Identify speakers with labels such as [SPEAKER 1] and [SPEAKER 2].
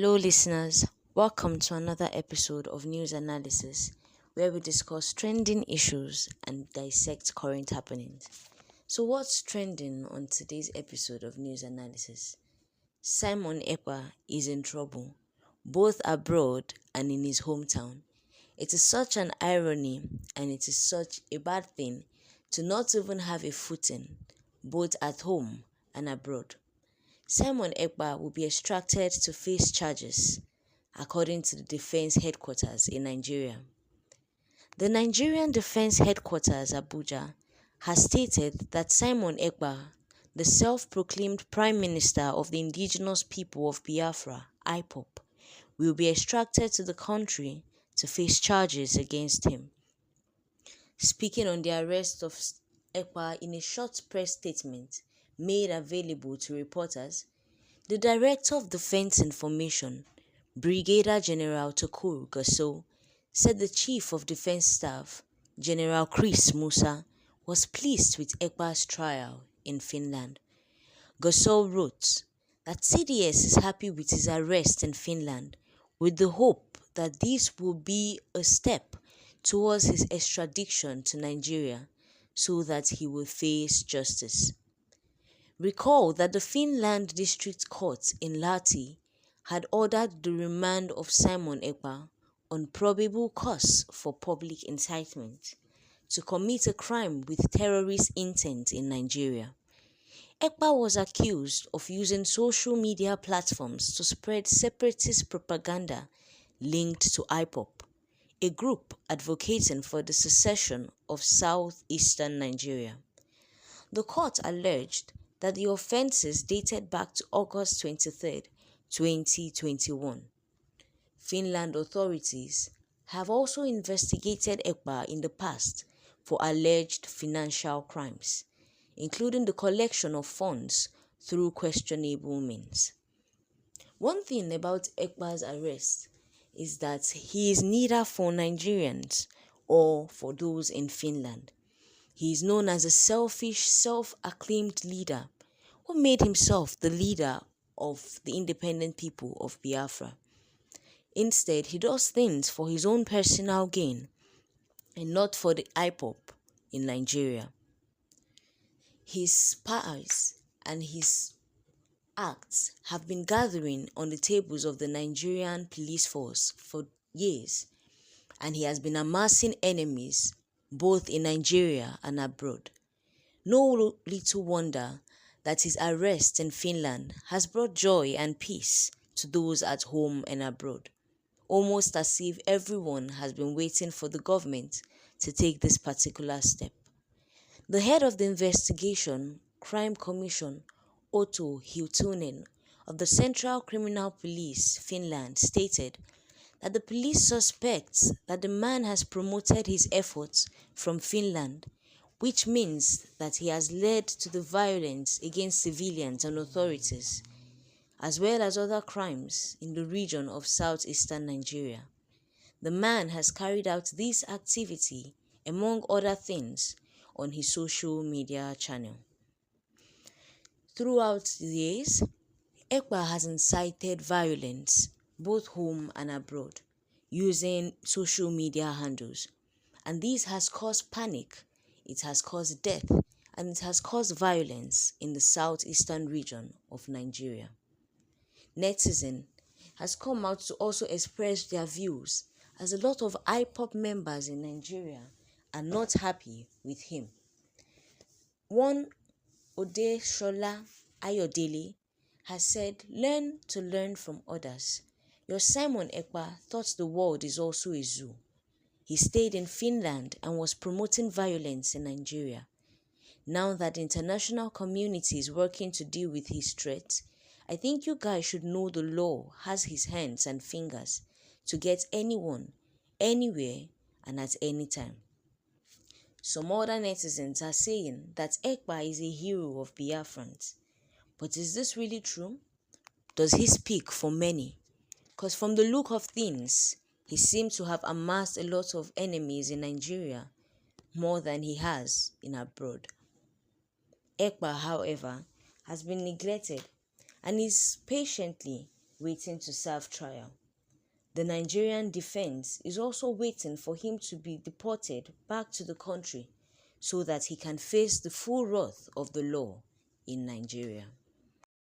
[SPEAKER 1] Hello, listeners. Welcome to another episode of News Analysis, where we discuss trending issues and dissect current happenings. So, what's trending on today's episode of News Analysis? Simon Ekpa is in trouble, both abroad and in his hometown. It is such an irony and it is such a bad thing to not even have a footing, both at home and abroad. Simon Ekpa will be extracted to face charges, according to the Defense Headquarters in Nigeria. The Nigerian Defense Headquarters, Abuja, has stated that Simon Ekpa, the self-proclaimed Prime Minister of the Indigenous People of Biafra, IPOB, will be extracted to the country to face charges against him. Speaking on the arrest of Ekpa in a short press statement made available to reporters, the Director of Defense Information, Brigadier General Tukur Gusau, said the Chief of Defense Staff, General Chris Musa, was pleased with Ekpa's trial in Finland. Gusau wrote that CDS is happy with his arrest in Finland, with the hope that this will be a step towards his extradition to Nigeria so that he will face justice. Recall that the Finland District Court in Lahti had ordered the remand of Simon Ekpa on probable cause for public incitement to commit a crime with terrorist intent in Nigeria. Ekpa was accused of using social media platforms to spread separatist propaganda linked to IPOB, a group advocating for the secession of southeastern Nigeria. The court alleged that the offences dated back to August 23, 2021. Finland authorities have also investigated Ekpa in the past for alleged financial crimes, including the collection of funds through questionable means. One thing about Ekpa's arrest is that he is neither for Nigerians or for those in Finland. He is known as a selfish, self-acclaimed leader who made himself the leader of the independent people of Biafra. Instead, he does things for his own personal gain and not for the IPOB in Nigeria. His spies and his acts have been gathering on the tables of the Nigerian police force for years, and he has been amassing enemies both in Nigeria and abroad. No little wonder that his arrest in Finland has brought joy and peace to those at home and abroad, almost as if everyone has been waiting for the government to take this particular step. The head of the investigation, Crime Commission, Otto Hiltunen, of the Central Criminal Police, Finland, stated that the police suspects that the man has promoted his efforts from Finland, which means that he has led to the violence against civilians and authorities, as well as other crimes in the region of southeastern Nigeria. The man has carried out this activity, among other things, on his social media channel. Throughout the years, Ekpa has incited violence, both home and abroad, using social media handles. And this has caused panic, it has caused death, and it has caused violence in the southeastern region of Nigeria. Netizen has come out to also express their views, as a lot of IPOB members in Nigeria are not happy with him. One, Odeshola Ayodele, has said, "Learn to learn from others. Your Simon Ekpa thought the world is also a zoo. He stayed in Finland and was promoting violence in Nigeria. Now that the international community is working to deal with his threats, I think you guys should know the law has his hands and fingers to get anyone, anywhere, and at any time." Some other netizens are saying that Ekpa is a hero of Biafrans. But is this really true? Does he speak for many? Because from the look of things, he seems to have amassed a lot of enemies in Nigeria, more than he has in abroad. Ekpa, however, has been neglected and is patiently waiting to serve trial. The Nigerian defense is also waiting for him to be deported back to the country so that he can face the full wrath of the law in Nigeria.